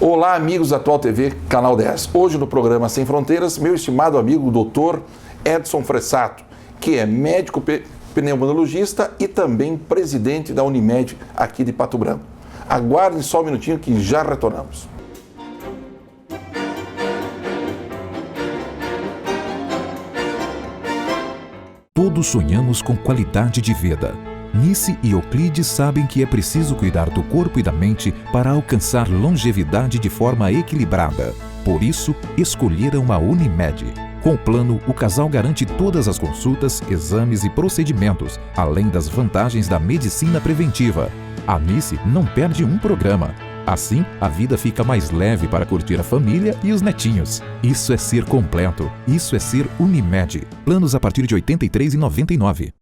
Olá, amigos da Atual TV, Canal 10. Hoje no programa Sem Fronteiras, meu estimado amigo Dr. Edson Fressato, que é médico pneumologista e também presidente da Unimed aqui de Pato Branco. Aguarde só um minutinho que já retornamos. Todos sonhamos com qualidade de vida. Nice e Euclides sabem que é preciso cuidar do corpo e da mente para alcançar longevidade de forma equilibrada. Por isso, escolheram a Unimed. Com o plano, o casal garante todas as consultas, exames e procedimentos, além das vantagens da medicina preventiva. A Nice não perde um programa. Assim, a vida fica mais leve para curtir a família e os netinhos. Isso é ser completo. Isso é ser Unimed. Planos a partir de R$ 83,99.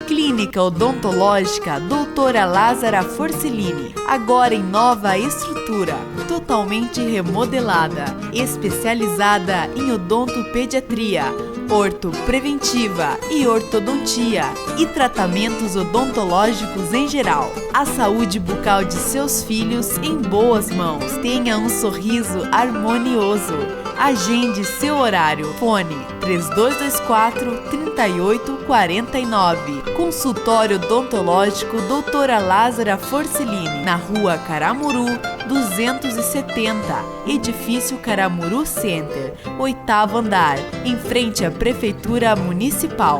Clínica Odontológica Doutora Lázara Forcellini, agora em nova estrutura, totalmente remodelada, especializada em odontopediatria, ortopreventiva e ortodontia e tratamentos odontológicos em geral. A saúde bucal de seus filhos em boas mãos. Tenha um sorriso harmonioso. Agende seu horário. Fone 3224-3849. Consultório odontológico Doutora Lázara Forcellini, na Rua Caramuru 270, Edifício Caramuru Center, 8º andar, em frente à Prefeitura Municipal.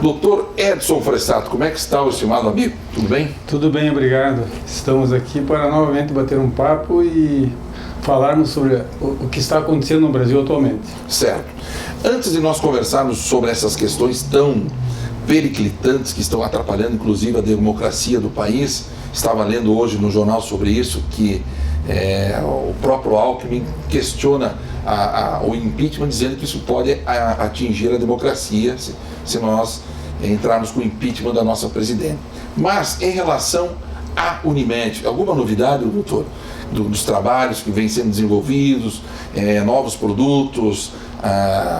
Doutor Edson Fressato, como é que está o estimado amigo? Tudo bem? Tudo bem, obrigado. Estamos aqui para novamente bater um papo e falarmos sobre o que está acontecendo no Brasil atualmente. Certo. Antes de nós conversarmos sobre essas questões tão periclitantes que estão atrapalhando inclusive a democracia do país, estava lendo hoje no jornal sobre isso, que o próprio Alckmin questiona o impeachment, dizendo que isso pode atingir a democracia se nós entrarmos com o impeachment da nossa presidente. Mas em relação à Unimed, alguma novidade, doutor, dos trabalhos que vêm sendo desenvolvidos, novos produtos,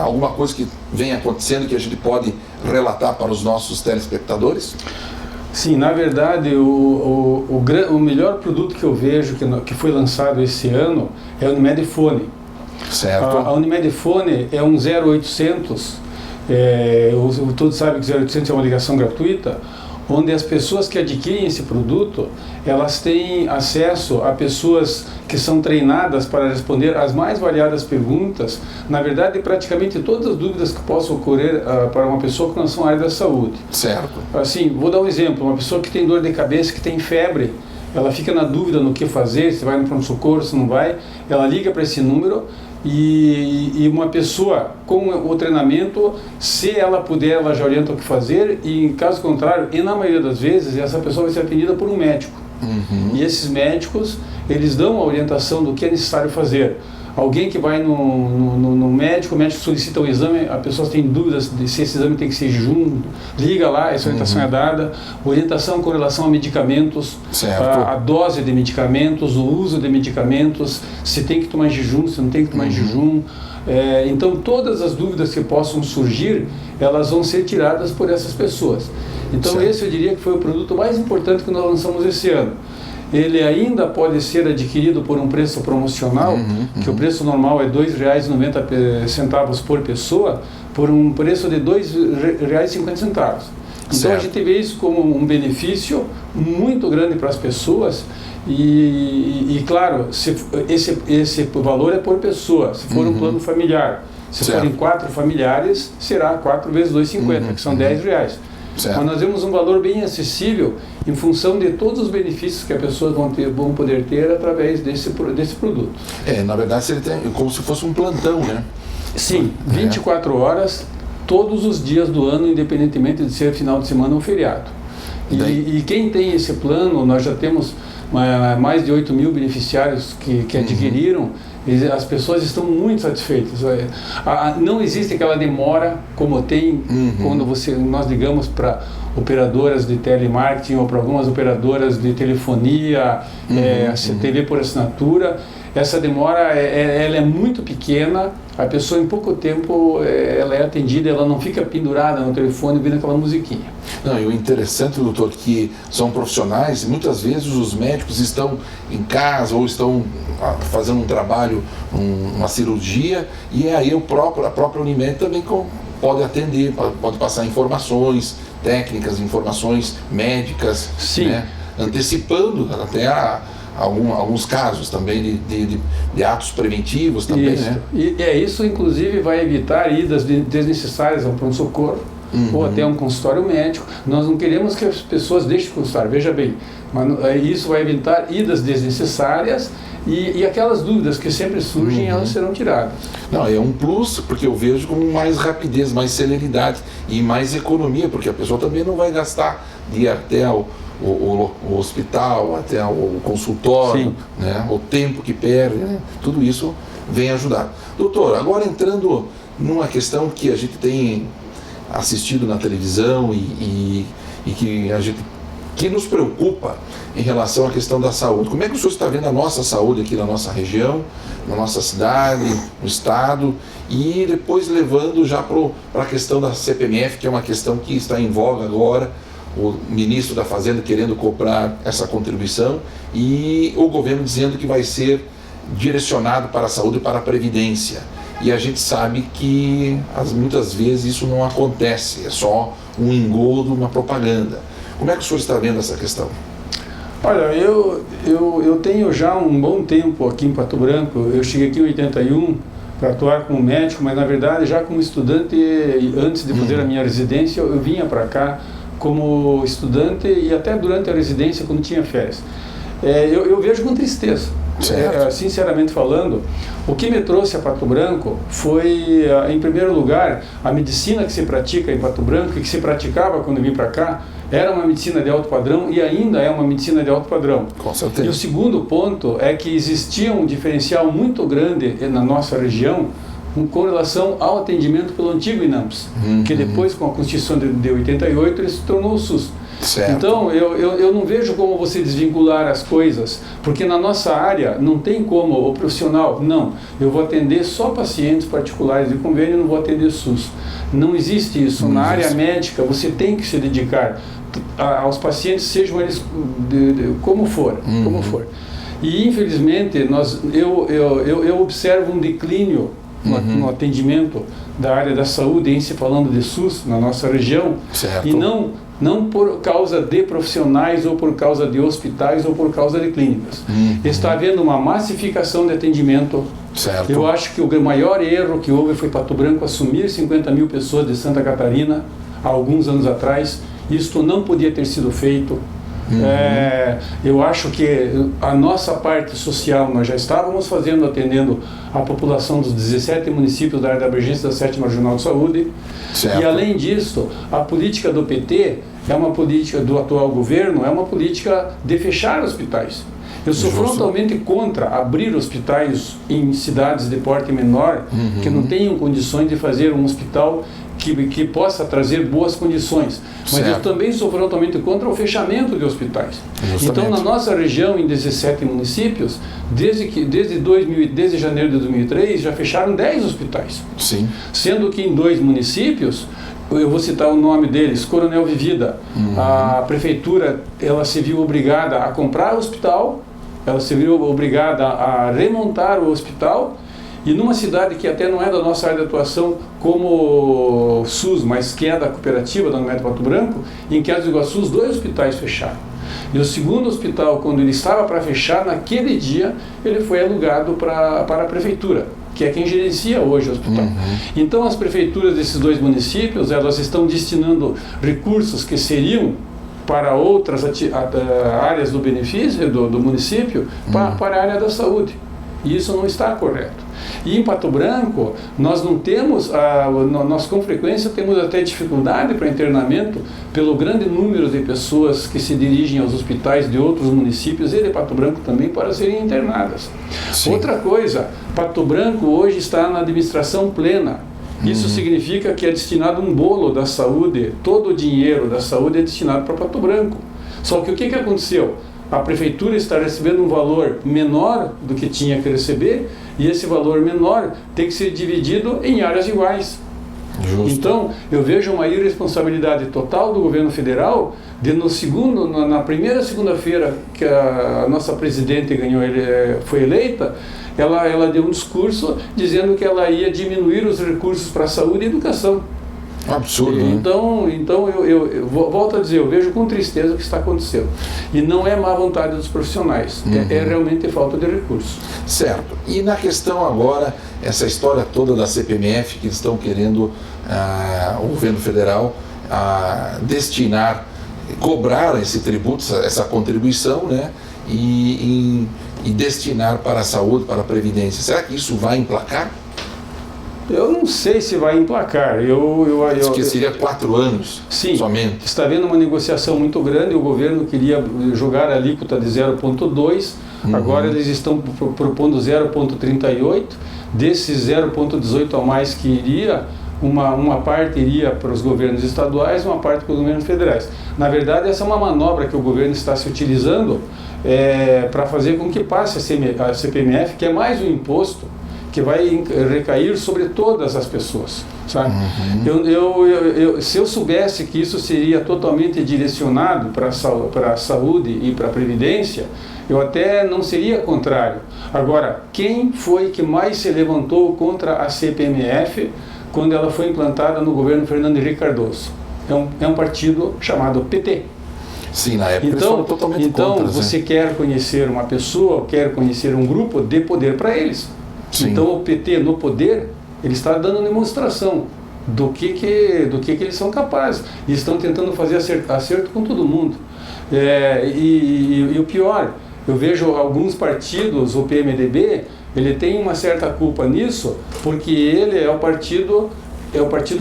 alguma coisa que vem acontecendo que a gente pode relatar para os nossos telespectadores? Sim, na verdade, o melhor produto que eu vejo que foi lançado esse ano é o Unimed Fone. Certo. A Unimed Fone é um 0800, todos sabem que o 0800 é uma ligação gratuita, onde as pessoas que adquirem esse produto, elas têm acesso a pessoas que são treinadas para responder as mais variadas perguntas, na verdade, praticamente todas as dúvidas que possam ocorrer para uma pessoa que não são área da saúde. Certo. Assim, vou dar um exemplo, uma pessoa que tem dor de cabeça, que tem febre, ela fica na dúvida no que fazer, se vai no pronto-socorro, se não vai, ela liga para esse número e uma pessoa com o treinamento, se ela puder, ela já orienta o que fazer, e em caso contrário, e na maioria das vezes, essa pessoa vai ser atendida por um médico. Uhum. E esses médicos, eles dão a orientação do que é necessário fazer. Alguém que vai no médico, o médico solicita um exame, a pessoa tem dúvidas de se esse exame tem que ser jejum, liga lá, essa orientação é dada. Orientação com relação a medicamentos, a dose de medicamentos, o uso de medicamentos, se tem que tomar em jejum, se não tem que tomar em jejum. Então todas as dúvidas que possam surgir, elas vão ser tiradas por essas pessoas. Então esse eu diria que foi o produto mais importante que nós lançamos esse ano. Ele ainda pode ser adquirido por um preço promocional, que o preço normal é R$ 2,90 por pessoa, por um preço de R$ 2,50. Então a gente vê isso como um benefício muito grande para as pessoas e claro, esse valor é por pessoa, se for um plano familiar. Se forem 4 familiares, será 4 vezes R$ 2,50, que são R$ 10. Mas nós vemos um valor bem acessível em função de todos os benefícios que as pessoas vão poder ter através desse produto. Na verdade, ele tem como se fosse um plantão, né? Sim, 24 horas, todos os dias do ano, independentemente de ser final de semana ou feriado. E quem tem esse plano, nós já temos mais de 8 mil beneficiários que adquiriram. As pessoas estão muito satisfeitas. Não existe aquela demora como tem quando nós ligamos para operadoras de telemarketing ou para algumas operadoras de telefonia, TV por assinatura. Essa demora ela é muito pequena, a pessoa em pouco tempo ela é atendida, ela não fica pendurada no telefone ouvindo aquela musiquinha. Não, e o interessante, doutor, que são profissionais e muitas vezes os médicos estão em casa ou estão fazendo um trabalho, uma cirurgia, e aí a própria Unimed também pode atender, pode passar informações técnicas, informações médicas, né? Antecipando até alguns casos também de atos preventivos também, isso. Né? E isso inclusive vai evitar idas desnecessárias ao pronto-socorro ou até um consultório médico. Nós não queremos que as pessoas deixem de consultar, veja bem, mas isso vai evitar idas desnecessárias e aquelas dúvidas que sempre surgem, elas serão tiradas. Não, é um plus, porque eu vejo com mais rapidez, mais celeridade e mais economia, porque a pessoa também não vai gastar de ir até o hospital, até o consultório, né? O tempo que perde, né? Tudo isso vem ajudar. Doutor, agora entrando numa questão que a gente tem assistido na televisão e que nos preocupa em relação à questão da saúde. Como é que o senhor está vendo a nossa saúde aqui na nossa região, na nossa cidade, no estado, e depois levando já para a questão da CPMF, que é uma questão que está em voga agora, o ministro da Fazenda querendo cobrar essa contribuição e o governo dizendo que vai ser direcionado para a saúde e para a previdência. E a gente sabe que muitas vezes isso não acontece, é só um engodo, uma propaganda. Como é que o senhor está vendo essa questão? Olha, eu tenho já um bom tempo aqui em Pato Branco. Eu cheguei aqui em 81 para atuar como médico, mas na verdade já como estudante, antes de fazer a minha residência, eu vinha para cá como estudante e até durante a residência, quando tinha férias. Eu vejo com tristeza. Sinceramente falando, o que me trouxe a Pato Branco foi, em primeiro lugar, a medicina que se pratica em Pato Branco e que se praticava quando eu vim para cá, era uma medicina de alto padrão e ainda é uma medicina de alto padrão. Com certeza. E o segundo ponto é que existia um diferencial muito grande na nossa região com relação ao atendimento pelo antigo INAMPS, que depois, com a Constituição de 88, ele se tornou o SUS. Certo. Então, eu não vejo como você desvincular as coisas, porque na nossa área não tem como o profissional, não, eu vou atender só pacientes particulares de convênio e não vou atender SUS. Não existe isso. Na área médica, você tem que se dedicar aos pacientes, sejam eles como for. E, infelizmente, eu observo um declínio no atendimento da área da saúde, em se falando de SUS na nossa região, certo. E não por causa de profissionais ou por causa de hospitais ou por causa de clínicas. Está havendo uma massificação de atendimento. Certo. Eu acho que o maior erro que houve foi Pato Branco assumir 50 mil pessoas de Santa Catarina há alguns anos atrás. Isto não podia ter sido feito. Eu acho que a nossa parte social nós já estávamos fazendo, atendendo a população dos 17 municípios da área da abrangência da 7ª Regional de Saúde. Certo. E além disso, a política do PT é uma política do atual governo, é uma política de fechar hospitais. Eu sou frontalmente contra abrir hospitais em cidades de porte menor que não tenham condições de fazer um hospital que possa trazer boas condições. Mas certo. Eu também sou frontalmente contra o fechamento de hospitais. Justamente. Então, na nossa região, em 17 municípios, desde janeiro de 2003, já fecharam 10 hospitais. Sim. Sendo que em 2 municípios, eu vou citar o nome deles, Coronel Vivida, a prefeitura ela se viu obrigada a comprar o hospital, ela se viu obrigada a remontar o hospital. E numa cidade que até não é da nossa área de atuação como SUS, mas que é da cooperativa da Unimed Pato Branco, em Queda do Iguaçu, os 2 hospitais fecharam. E o segundo hospital, quando ele estava para fechar, naquele dia, ele foi alugado para a prefeitura, que é quem gerencia hoje o hospital. Então, as prefeituras desses 2 municípios, elas estão destinando recursos que seriam para outras áreas do benefício do município, para a área da saúde. E isso não está correto. E em Pato Branco, nós não temos, nós com frequência temos até dificuldade para internamento pelo grande número de pessoas que se dirigem aos hospitais de outros municípios e de Pato Branco também para serem internadas. Sim. Outra coisa, Pato Branco hoje está na administração plena. Isso significa que é destinado um bolo da saúde, todo o dinheiro da saúde é destinado para Pato Branco. Só que o que aconteceu? A prefeitura está recebendo um valor menor do que tinha que receber e esse valor menor tem que ser dividido em áreas iguais. Justo. Então, eu vejo uma irresponsabilidade total do governo federal de na primeira segunda-feira que a nossa presidente foi eleita, ela deu um discurso dizendo que ela ia diminuir os recursos para a saúde e educação. Absurdo, então eu volto a dizer, eu vejo com tristeza o que está acontecendo. E não é má vontade dos profissionais, é realmente falta de recursos. Certo. E na questão agora, essa história toda da CPMF, que estão querendo o governo federal destinar, cobrar esse tributo, essa contribuição, né, e destinar para a saúde, para a previdência. Será que isso vai emplacar? Eu não sei se vai emplacar. Diz que seria 4 anos, sim, somente. Está havendo uma negociação muito grande, o governo queria jogar a alíquota de 0,2, agora eles estão propondo 0,38, desses 0,18 a mais que iria, uma parte iria para os governos estaduais, uma parte para os governos federais. Na verdade, essa é uma manobra que o governo está se utilizando para fazer com que passe a CPMF, que é mais um imposto que vai recair sobre todas as pessoas, sabe? Se eu soubesse que isso seria totalmente direcionado para a saúde e para a previdência, eu até não seria contrário. Agora, quem foi que mais se levantou contra a CPMF quando ela foi implantada no governo Fernando Henrique Cardoso? É um partido chamado PT. Sim, na época eles foram totalmente contra. Então, você quer conhecer uma pessoa, quer conhecer um grupo, dê poder para eles. Sim. Então o PT no poder, ele está dando demonstração do que eles são capazes e estão tentando fazer acerto com todo mundo. E o pior, eu vejo alguns partidos, o PMDB, ele tem uma certa culpa nisso, porque ele é o partido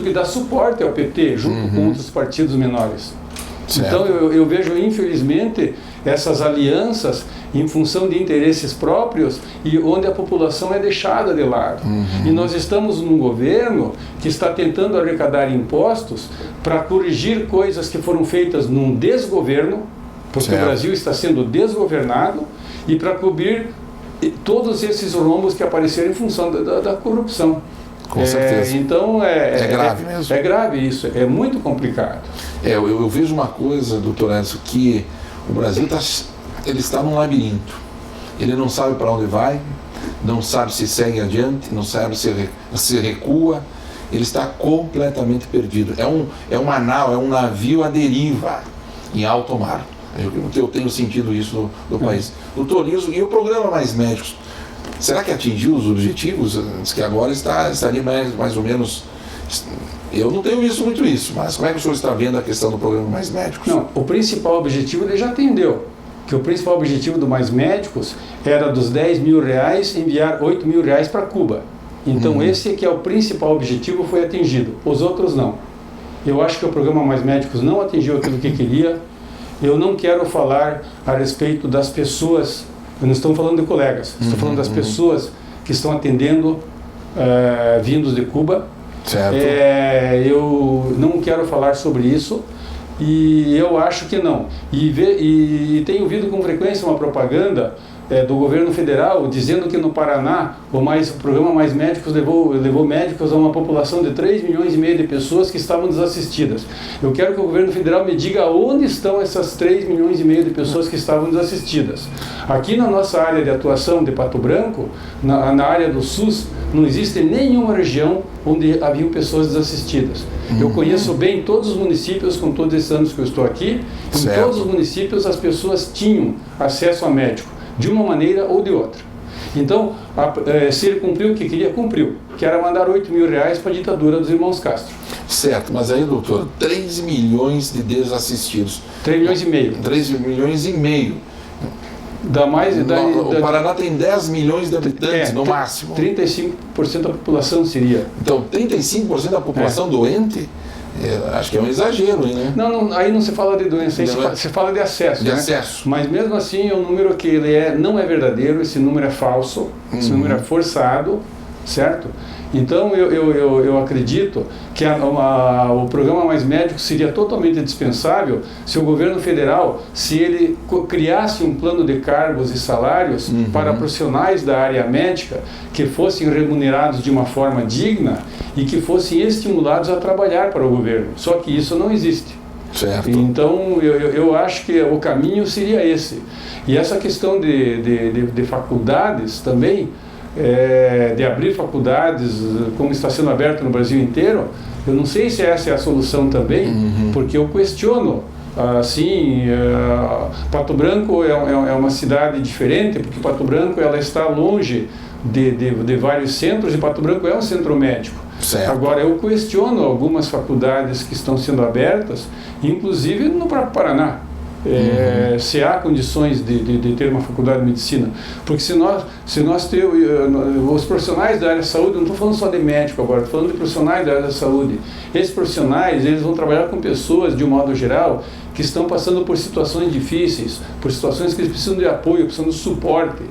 que dá suporte ao PT junto com outros partidos menores. Certo. Então eu vejo, infelizmente, essas alianças em função de interesses próprios e onde a população é deixada de lado. E nós estamos num governo que está tentando arrecadar impostos para corrigir coisas que foram feitas num desgoverno, porque o Brasil está sendo desgovernado, e para cobrir todos esses rombos que apareceram em função da corrupção. Com certeza. Então é grave mesmo. É grave isso, é muito complicado. Eu vejo uma coisa, doutor Edson, que o Brasil está num labirinto. Ele não sabe para onde vai, não sabe se segue adiante, não sabe se recua. Ele está completamente perdido. É um navio à deriva em alto mar. Eu tenho sentido isso no país. Doutor Nilson, e o programa Mais Médicos? Será que atingiu os objetivos? Diz que agora estaria mais ou menos... Eu não tenho visto muito isso, mas como é que o senhor está vendo a questão do programa Mais Médicos? Não, o principal objetivo ele já atendeu. Que o principal objetivo do Mais Médicos era dos R$10 mil enviar R$8 mil para Cuba. Então esse que é o principal objetivo foi atingido, os outros não. Eu acho que o programa Mais Médicos não atingiu aquilo que queria. Eu não quero falar a respeito das pessoas, eu não estou falando de colegas, estou falando das pessoas que estão atendendo vindos de Cuba. Certo. Eu não quero falar sobre isso e eu acho que não. E tenho ouvido com frequência uma propaganda do governo federal dizendo que no Paraná o programa Mais Médicos levou médicos a uma população de 3,5 milhões de pessoas que estavam desassistidas. Eu quero que o governo federal me diga onde estão essas 3,5 milhões de pessoas que estavam desassistidas. Aqui na nossa área de atuação de Pato Branco, na área do SUS, não existe nenhuma região onde haviam pessoas desassistidas. Eu conheço bem todos os municípios, com todos esses anos que eu estou aqui, em todos os municípios as pessoas tinham acesso a médico, de uma maneira ou de outra. Então, se ele cumpriu o que queria, cumpriu, que era mandar R$8 mil para a ditadura dos irmãos Castro. Certo, mas aí, doutor, 3 milhões de desassistidos. 3,5 milhões. 3,5 milhões. Dá mais... O Paraná tem 10 milhões de habitantes, no máximo. 35% da população seria. Então, 35% da população doente? Acho que é um exagero, né? Não, aí não se fala de doença, aí se fala de acesso. De acesso. Mas mesmo assim é um número que ele não é verdadeiro, esse número é falso, esse número é forçado, certo? Então eu acredito que o programa Mais Médicos seria totalmente dispensável se o governo federal, se ele criasse um plano de cargos e salários para profissionais da área médica que fossem remunerados de uma forma digna e que fossem estimulados a trabalhar para o governo. Só que isso não existe. Certo. Então eu acho que o caminho seria esse. E essa questão de faculdades também, de abrir faculdades como está sendo aberto no Brasil inteiro, eu não sei se essa é a solução também, porque eu questiono. Assim, Pato Branco é uma cidade diferente, porque Pato Branco ela está longe de vários centros e Pato Branco é um centro médico. Certo. Agora, eu questiono algumas faculdades que estão sendo abertas, inclusive no próprio Paraná. Se há condições de ter uma faculdade de medicina, porque se nós temos os profissionais da área de saúde, não estou falando só de médico agora, estou falando de profissionais da área da saúde. Esses profissionais, eles vão trabalhar com pessoas de um modo geral que estão passando por situações difíceis, por situações que eles precisam de apoio, precisam de suporte.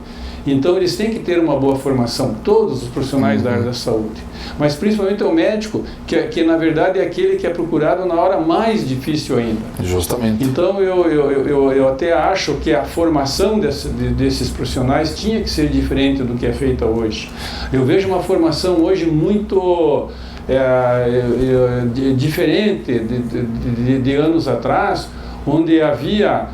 Então eles têm que ter uma boa formação, todos os profissionais da área da saúde, mas principalmente o médico, que na verdade é aquele que é procurado na hora mais difícil ainda. Justamente. Então eu até acho que a formação desses profissionais tinha que ser diferente do que é feita hoje. Eu vejo uma formação hoje muito diferente de anos atrás, onde havia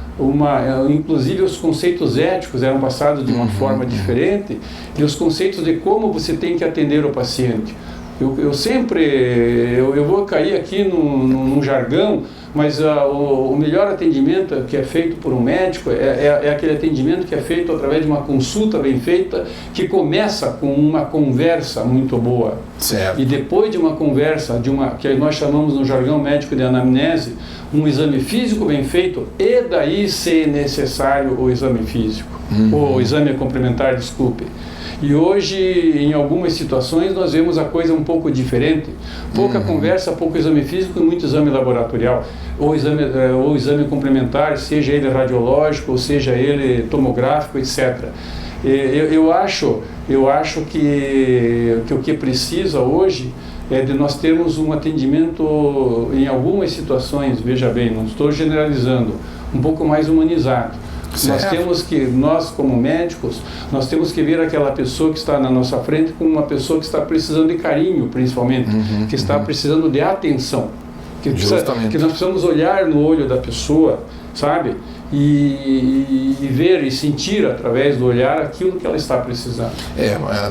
inclusive os conceitos éticos eram passados de uma forma diferente, e os conceitos de como você tem que atender o paciente. Eu sempre vou cair aqui num jargão, mas o melhor atendimento que é feito por um médico é aquele atendimento que é feito através de uma consulta bem feita, que começa com uma conversa muito boa. Certo. E depois de uma conversa, que nós chamamos no jargão médico de anamnese, um exame físico bem feito, e daí, se necessário, o exame físico, ou o exame complementar, desculpe. E hoje, em algumas situações, nós vemos a coisa um pouco diferente. Pouca conversa, pouco exame físico e muito exame laboratorial. Ou exame complementar, seja ele radiológico, ou seja ele tomográfico, etc. Eu acho que o que precisa hoje é de nós termos um atendimento, em algumas situações, veja bem, não estou generalizando, um pouco mais humanizado. Nós como médicos, nós temos que ver aquela pessoa que está na nossa frente como uma pessoa que está precisando de carinho, principalmente, que está precisando de atenção, que nós precisamos olhar no olho da pessoa, sabe? E ver e sentir através do olhar aquilo que ela está precisando.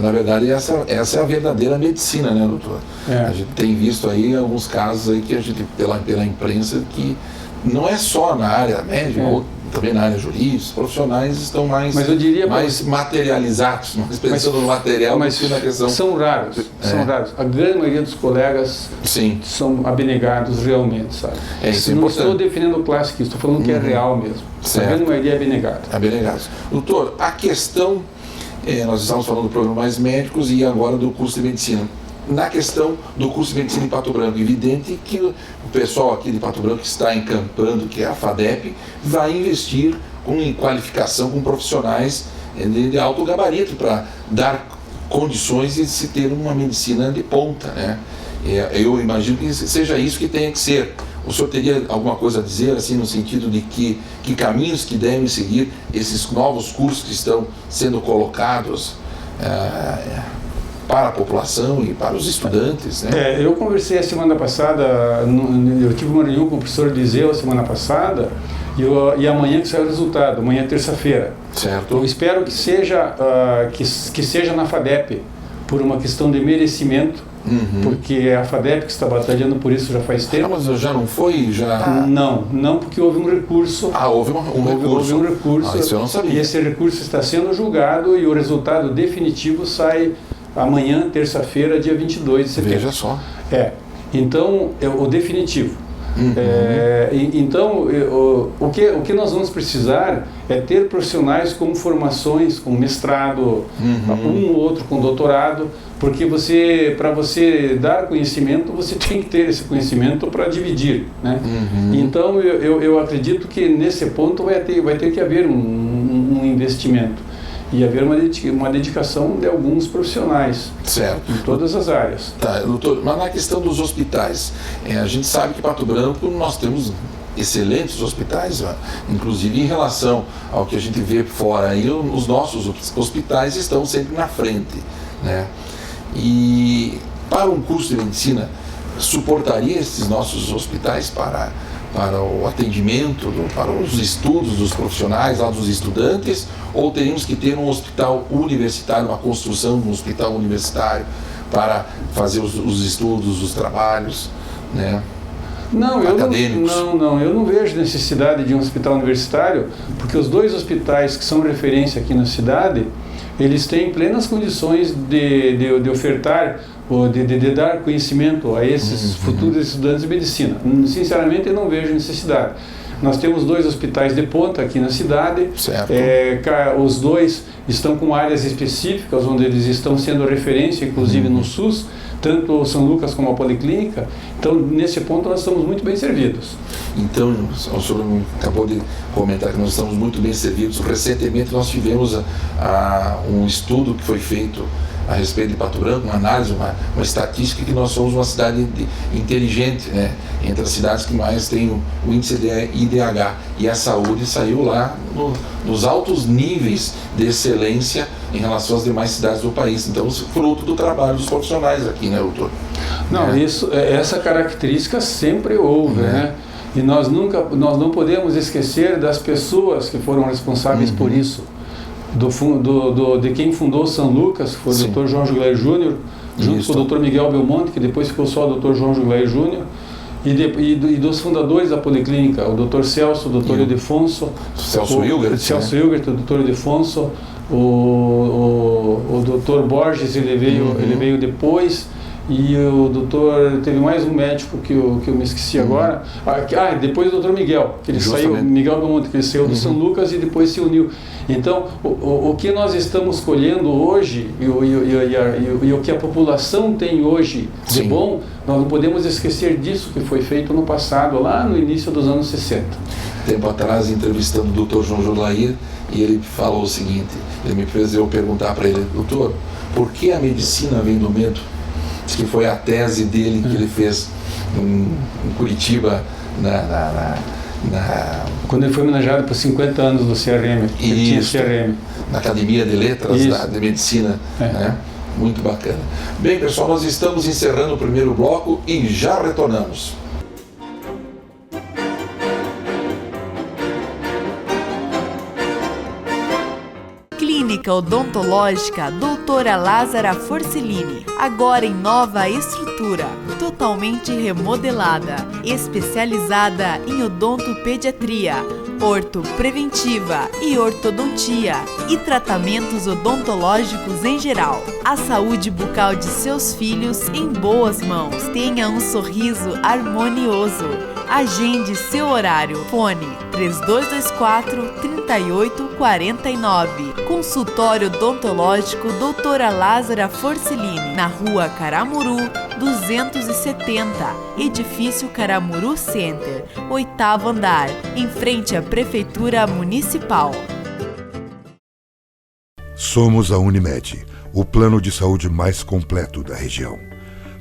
Na verdade essa é a verdadeira medicina, né, doutor? A gente tem visto aí alguns casos aí que a gente, pela imprensa, que não é só na área médica, ou também na área jurídica, os profissionais estão mais materializados, mais pensando no material do que na questão. São raros. A grande maioria dos colegas são abnegados realmente, sabe? Não estou defendendo o clássico, estou falando que é real mesmo. Certo. A grande maioria é abnegada. Abnegados. Doutor, a questão, nós estamos falando do programa Mais Médicos e agora do curso de medicina. Na questão do curso de medicina em Pato Branco, evidente que o pessoal aqui de Pato Branco que está encampando, que é a FADEP, vai investir em qualificação com profissionais de alto gabarito para dar condições de se ter uma medicina de ponta, né? Eu imagino que seja isso que tenha que ser. O senhor teria alguma coisa a dizer, assim, no sentido de que caminhos que devem seguir esses novos cursos que estão sendo colocados para a população e para os estudantes, né? Eu conversei a semana passada, eu tive uma reunião com o professor Eliseu a semana passada, e amanhã que sai o resultado, amanhã é terça-feira. Certo. Eu espero que seja na FADEP, por uma questão de merecimento, porque é a FADEP que está batalhando por isso já faz tempo. Mas já não foi? Não, porque houve um recurso. Houve um recurso. Isso eu não sabia. E esse recurso está sendo julgado e o resultado definitivo sai amanhã, terça-feira, dia 22 de setembro. Veja só. Então, o definitivo. Então, o que nós vamos precisar é ter profissionais com formações, com mestrado, um ou outro com doutorado, porque para você dar conhecimento, você tem que ter esse conhecimento para dividir, né? Então, eu acredito que nesse ponto vai ter que haver um investimento e haver uma dedicação de alguns profissionais, certo, em todas as áreas. Tá, doutor, mas na questão dos hospitais, a gente sabe que em Pato Branco nós temos excelentes hospitais, inclusive em relação ao que a gente vê fora, aí os nossos hospitais estão sempre na frente, né? E para um curso de medicina, suportaria esses nossos hospitais para o atendimento, para os estudos dos profissionais, lá dos estudantes, ou teríamos que ter um hospital universitário, uma construção de um hospital universitário para fazer os estudos, os trabalhos, né? Acadêmicos? Eu não vejo necessidade de um hospital universitário, porque os 2 hospitais que são referência aqui na cidade, eles têm plenas condições de ofertar ou de dar conhecimento a esses futuros estudantes de medicina. Sinceramente, eu não vejo necessidade. Nós temos 2 hospitais de ponta aqui na cidade. Certo. Os 2 estão com áreas específicas, onde eles estão sendo referência, inclusive no SUS, tanto o São Lucas como a Policlínica. Então, nesse ponto, nós estamos muito bem servidos. Então, o senhor acabou de comentar que nós estamos muito bem servidos. Recentemente, nós tivemos um estudo que foi feito a respeito de Pato Branco, uma análise, uma estatística que nós somos uma cidade inteligente, né? Entre as cidades que mais tem o índice de IDH, e a saúde saiu lá nos altos níveis de excelência em relação às demais cidades do país. Então, fruto do trabalho dos profissionais aqui, né, doutor? Não, essa característica sempre houve, né? E nós não podemos esquecer das pessoas que foram responsáveis por isso. De quem fundou São Lucas, foi o Dr. João Juglair Júnior, junto com o Dr. Miguel Belmonte, que depois ficou só o Dr. João Juglair Júnior, e dos fundadores da Policlínica, o Dr. Celso, o Dr. Ildefonso, Celso Hilgert, o Dr. Ildefonso, o Dr. Borges, ele veio depois. E o doutor, teve mais um médico que eu me esqueci agora. Depois o doutor Miguel, que ele saiu, Miguel Belmonte, que ele saiu do São Lucas e depois se uniu. Então, o que nós estamos colhendo hoje e o que a população tem hoje de bom, nós não podemos esquecer disso que foi feito no passado, lá no início dos anos 60. Tempo atrás, entrevistando o Dr. João Juglair, e ele falou o seguinte, ele me fez eu perguntar para ele: doutor, por que a medicina vem do medo? Que foi a tese dele que ele fez em Curitiba, quando ele foi homenageado por 50 anos do CRM. Isso, na Academia de Letras de Medicina. Né? Muito bacana. Bem, pessoal, nós estamos encerrando o primeiro bloco e já retornamos. Clínica Odontológica Doutora Lázara Forcellini, agora em nova estrutura, totalmente remodelada, especializada em odontopediatria, ortopreventiva e ortodontia e tratamentos odontológicos em geral. A saúde bucal de seus filhos em boas mãos. Tenha um sorriso harmonioso. Agende seu horário. Fone 3224-3849. Consultório odontológico Doutora Lázara Forcellini, na Rua Caramuru, 270, Edifício Caramuru Center, 8º andar, em frente à Prefeitura Municipal. Somos a Unimed, o plano de saúde mais completo da região.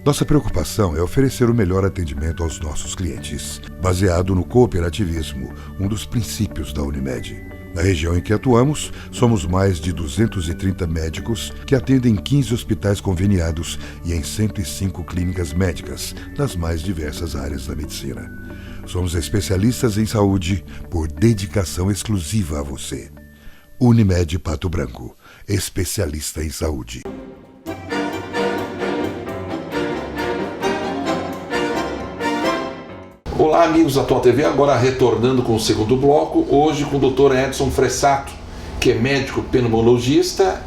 Nossa preocupação é oferecer o melhor atendimento aos nossos clientes, baseado no cooperativismo, um dos princípios da Unimed. Na região em que atuamos, somos mais de 230 médicos que atendem 15 hospitais conveniados e em 105 clínicas médicas, nas mais diversas áreas da medicina. Somos especialistas em saúde por dedicação exclusiva a você. Unimed Pato Branco, especialista em saúde. Olá, amigos da Atual TV, agora retornando com o segundo bloco, hoje com o Dr. Edson Fressato, que é médico pneumologista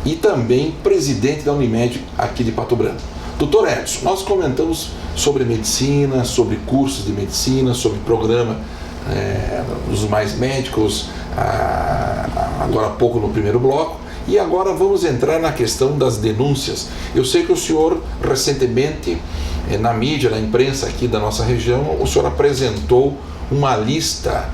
e também presidente da Unimed aqui de Pato Branco. Doutor Edson, nós comentamos sobre medicina, sobre cursos de medicina, sobre programa dos mais médicos, agora há pouco no primeiro bloco, e agora vamos entrar na questão das denúncias. Eu sei que o senhor recentemente, na mídia, na imprensa aqui da nossa região, o senhor apresentou uma lista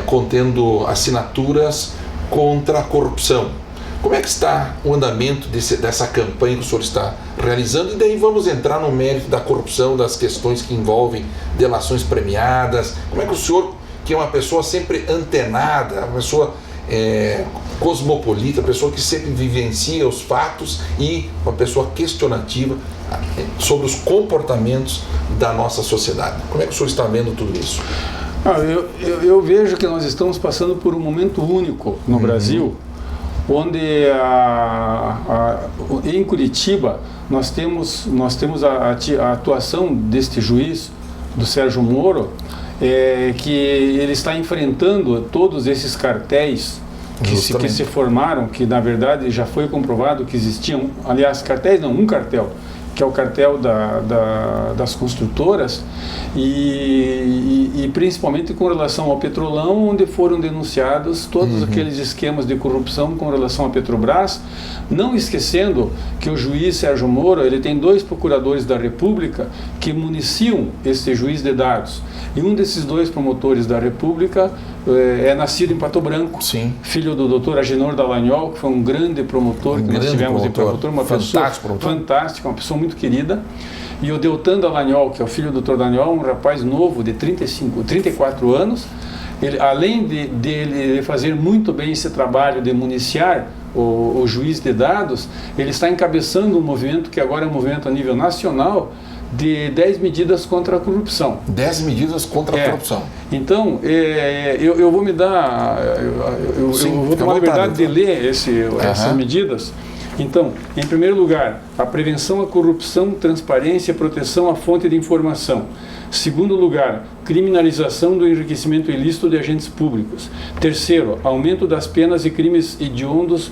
contendo assinaturas contra a corrupção. Como é que está o andamento dessa campanha que o senhor está realizando? E daí vamos entrar no mérito da corrupção, das questões que envolvem delações premiadas. Como é que o senhor, que é uma pessoa sempre antenada, uma pessoa cosmopolita, uma pessoa que sempre vivencia os fatos e uma pessoa questionativa sobre os comportamentos da nossa sociedade. Como é que o senhor está vendo tudo isso? Eu vejo que nós estamos passando por um momento único no Brasil, onde em Curitiba nós temos a atuação deste juiz, do Sérgio Moro, que ele está enfrentando todos esses cartéis que se formaram, que na verdade já foi comprovado que existiam, aliás, cartéis não, um cartel, que é o cartel das construtoras, e principalmente com relação ao Petrolão, onde foram denunciados todos aqueles esquemas de corrupção com relação à Petrobras, não esquecendo que o juiz Sérgio Moro, ele tem 2 procuradores da República que municiam esse juiz de dados, e um desses 2 promotores da República é nascido em Pato Branco, sim, filho do doutor Agenor Dallagnol, que foi um grande promotor que nós tivemos em Pato Branco, uma pessoa fantástica, uma pessoa muito querida. E o Deltan Dallagnol, que é o filho do Dr. Dallagnol, um rapaz novo de 34 anos, ele, além de ele fazer muito bem esse trabalho de municiar o juiz de dados, ele está encabeçando um movimento que agora é um movimento a nível nacional de 10 medidas contra a corrupção. 10 medidas contra a corrupção. Então, eu vou me dar, eu vou tomar a liberdade de ler essas medidas. Então, em primeiro lugar, a prevenção à corrupção, transparência e proteção à fonte de informação. Segundo lugar, criminalização do enriquecimento ilícito de agentes públicos. Terceiro, aumento das penas e crimes hediondos,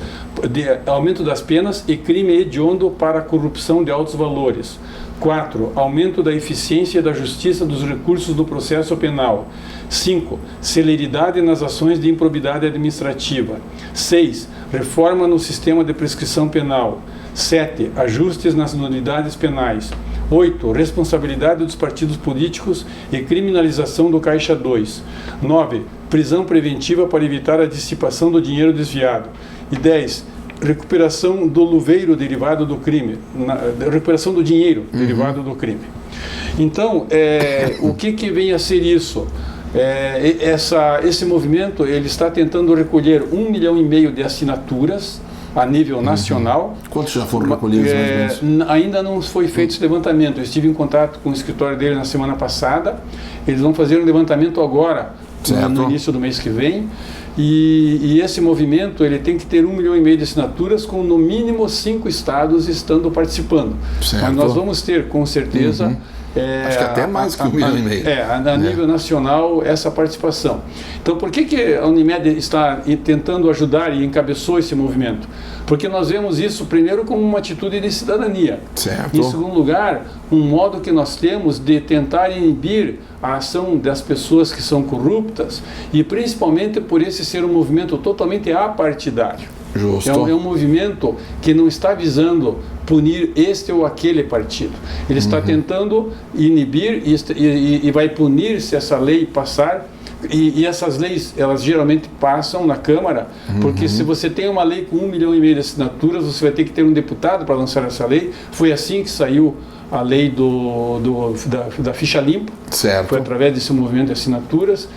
aumento das penas e crime hediondo para a corrupção de altos valores. 4. Aumento da eficiência da justiça dos recursos do processo penal. 5. Celeridade nas ações de improbidade administrativa. 6. Reforma no sistema de prescrição penal. 7. Ajustes nas unidades penais. 8. Responsabilidade dos partidos políticos e criminalização do Caixa 2. 9. Prisão preventiva para evitar a dissipação do dinheiro desviado. E 10. Recuperação do luveiro derivado do crime, recuperação do dinheiro derivado do crime. Então, o que vem a ser isso? Esse movimento ele está tentando recolher 1,5 milhão de assinaturas a nível nacional. Quantos já foram recolhidos? Ainda não foi feito esse levantamento. Eu estive em contato com o escritório dele na semana passada. Eles vão fazer um levantamento agora, no início do mês que vem. E esse movimento ele tem que ter 1,5 milhão de assinaturas, com no mínimo 5 estados estando participando. Certo. Mas nós vamos ter, com certeza, acho que até mais que 1,5 milhão. A nível nacional, essa participação. Então, por que a Unimed está tentando ajudar e encabeçou esse movimento? Porque nós vemos isso, primeiro, como uma atitude de cidadania. Certo. Em segundo lugar, um modo que nós temos de tentar inibir a ação das pessoas que são corruptas, e principalmente por esse ser um movimento totalmente apartidário. Justo. É um movimento que não está visando punir este ou aquele partido. Ele está tentando inibir e vai punir se essa lei passar. E essas leis, elas geralmente passam na Câmara, porque se você tem uma lei com 1,5 milhão de assinaturas, você vai ter que ter um deputado para lançar essa lei. Foi assim que saiu a lei da ficha limpa. Certo. Foi através desse movimento de assinaturas.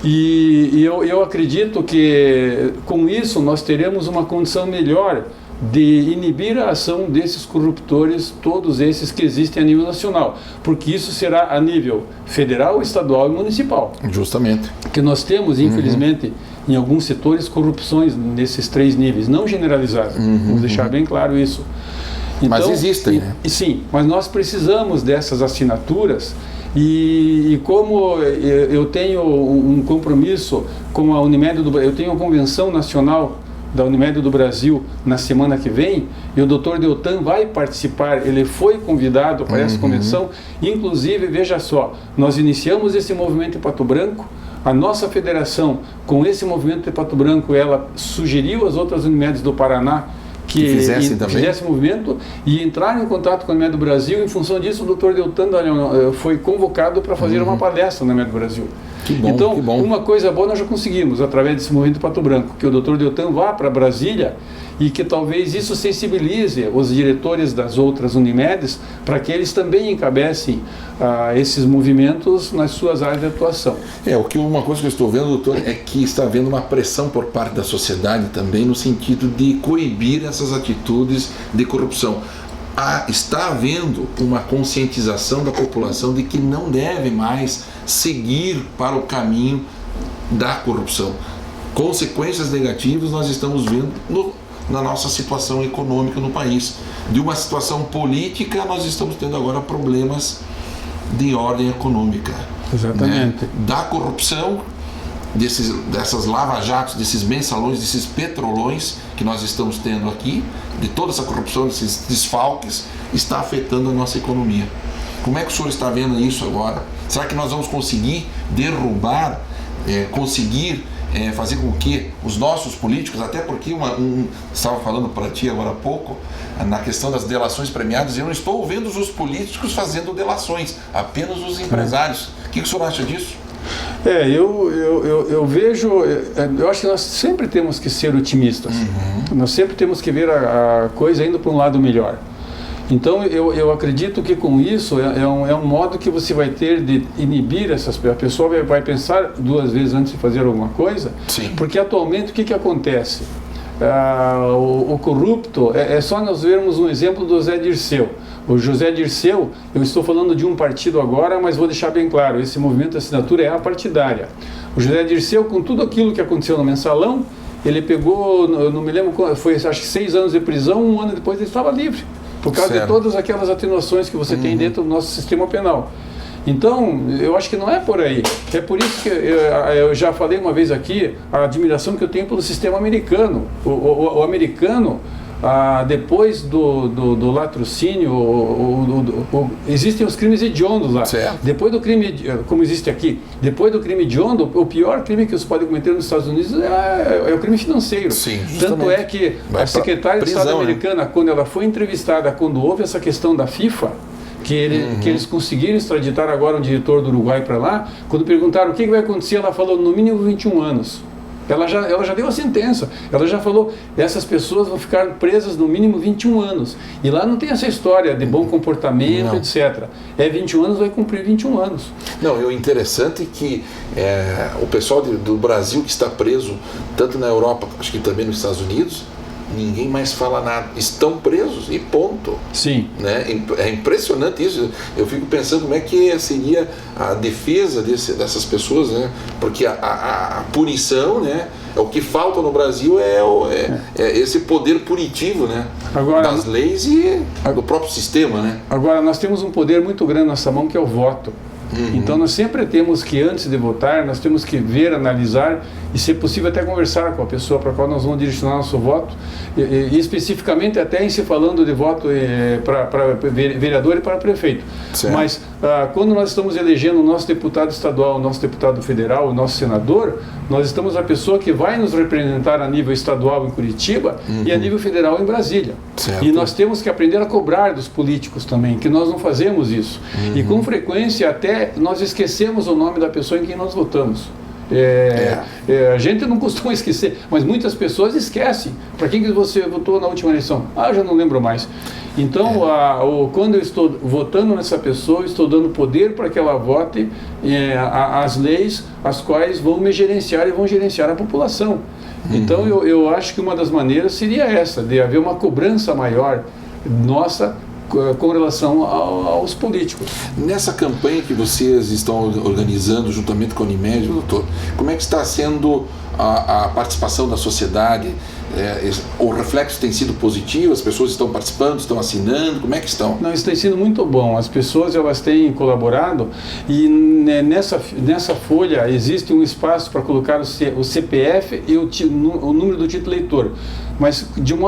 E eu acredito que com isso nós teremos uma condição melhor de inibir a ação desses corruptores, todos esses que existem a nível nacional, porque isso será a nível federal, estadual e municipal. Justamente. Que nós temos, infelizmente, em alguns setores, corrupções nesses 3 níveis, não generalizadas. Vamos deixar bem claro isso. Então, mas existem, né? Sim, mas nós precisamos dessas assinaturas. E como eu tenho um compromisso com a Unimed, eu tenho uma convenção nacional da Unimed do Brasil na semana que vem, e o Dr. Deltan vai participar, ele foi convidado para essa convenção, inclusive, veja só, nós iniciamos esse movimento em Pato Branco, a nossa federação, com esse movimento de Pato Branco, ela sugeriu às outras Unimedes do Paraná que fizesse movimento e entraram em contato com a Unimed do Brasil. Em função disso, o Dr. Deltan foi convocado para fazer uma palestra na Unimed do Brasil. Que bom, então, que bom. Uma coisa boa nós já conseguimos, através desse movimento de Pato Branco, que o Dr. Deltan vá para Brasília e que talvez isso sensibilize os diretores das outras Unimedes para que eles também encabecem esses movimentos nas suas áreas de atuação. Uma coisa que eu estou vendo, doutor, é que está havendo uma pressão por parte da sociedade também no sentido de coibir essas atitudes de corrupção. Está havendo uma conscientização da população de que não deve mais seguir para o caminho da corrupção. Consequências negativas nós estamos vendo na nossa situação econômica no país. De uma situação política, nós estamos tendo agora problemas de ordem econômica. Exatamente. Né? Da corrupção, dessas lava-jatos, desses mensalões, desses petrolões que nós estamos tendo aqui, de toda essa corrupção, desses desfalques, está afetando a nossa economia. Como é que o senhor está vendo isso agora? Será que nós vamos conseguir derrubar, fazer com que os nossos políticos, até porque estava falando para ti agora há pouco, na questão das delações premiadas, eu não estou vendo os políticos fazendo delações, apenas os empresários. O que o senhor acha disso? Eu vejo, eu acho que nós sempre temos que ser otimistas, nós sempre temos que ver a coisa indo para um lado melhor. Então eu acredito que com isso é um modo que você vai ter de inibir a pessoa vai pensar duas vezes antes de fazer alguma coisa. Sim. Porque atualmente o que acontece? O corrupto, é só nós vermos um exemplo do José Dirceu. O José Dirceu, eu estou falando de um partido agora, mas vou deixar bem claro, esse movimento de assinatura é apartidária. O José Dirceu, com tudo aquilo que aconteceu no mensalão, ele pegou, não me lembro, foi acho que 6 anos de prisão, 1 ano depois ele estava livre, por causa de todas aquelas atenuações que você tem dentro do nosso sistema penal. Então, eu acho que não é por aí. É por isso que eu já falei uma vez aqui, a admiração que eu tenho pelo sistema americano. O americano, depois do latrocínio, existem os crimes hediondos lá. Certo. Depois do crime, como existe aqui, depois do crime hediondo, o pior crime que você pode cometer nos Estados Unidos é o crime financeiro. Sim, tanto é que a secretária de Estado americana, quando ela foi entrevistada, quando houve essa questão da FIFA, que eles conseguiram extraditar agora um diretor do Uruguai para lá, quando perguntaram o que vai acontecer, ela falou no mínimo 21 anos. Ela já deu a sentença, ela já falou, essas pessoas vão ficar presas no mínimo 21 anos. E lá não tem essa história de bom comportamento, etc. 21 anos, vai cumprir 21 anos. Não, o interessante é que o pessoal do Brasil que está preso, tanto na Europa, acho que também nos Estados Unidos, ninguém mais fala nada. Estão presos e ponto. Sim. Né? É impressionante isso. Eu fico pensando como é que seria a defesa dessas pessoas, né? Porque a punição, né? O que falta no Brasil é esse poder punitivo, né? Agora, das leis e do próprio sistema, né? Agora, nós temos um poder muito grande na nossa mão, que é o voto. Então nós sempre temos que, antes de votar, nós temos que ver, analisar e, se possível, até conversar com a pessoa para a qual nós vamos direcionar nosso voto, e especificamente até em se falando de voto para vereador e para prefeito. Certo. Mas quando nós estamos elegendo o nosso deputado estadual, o nosso deputado federal, o nosso senador, nós estamos a pessoa que vai nos representar a nível estadual em Curitiba e a nível federal em Brasília. Certo. E nós temos que aprender a cobrar dos políticos também, que nós não fazemos isso. E com frequência até nós esquecemos o nome da pessoa em quem nós votamos. A gente não costuma esquecer, mas muitas pessoas esquecem. Para quem que você votou na última eleição? Já não lembro mais. Então, quando eu estou votando nessa pessoa, estou dando poder para que ela vote as leis as quais vão me gerenciar e vão gerenciar a população. Então, eu acho que uma das maneiras seria essa, de haver uma cobrança maior nossa com relação aos políticos. Nessa campanha que vocês estão organizando juntamente com a Unimed, doutor, como é que está sendo a participação da sociedade O reflexo tem sido positivo? As pessoas estão participando, estão assinando? Como é que estão? Não, isso tem sido muito bom. As pessoas elas têm colaborado e nessa folha existe um espaço para colocar o CPF e o número do título eleitor. Mas de uma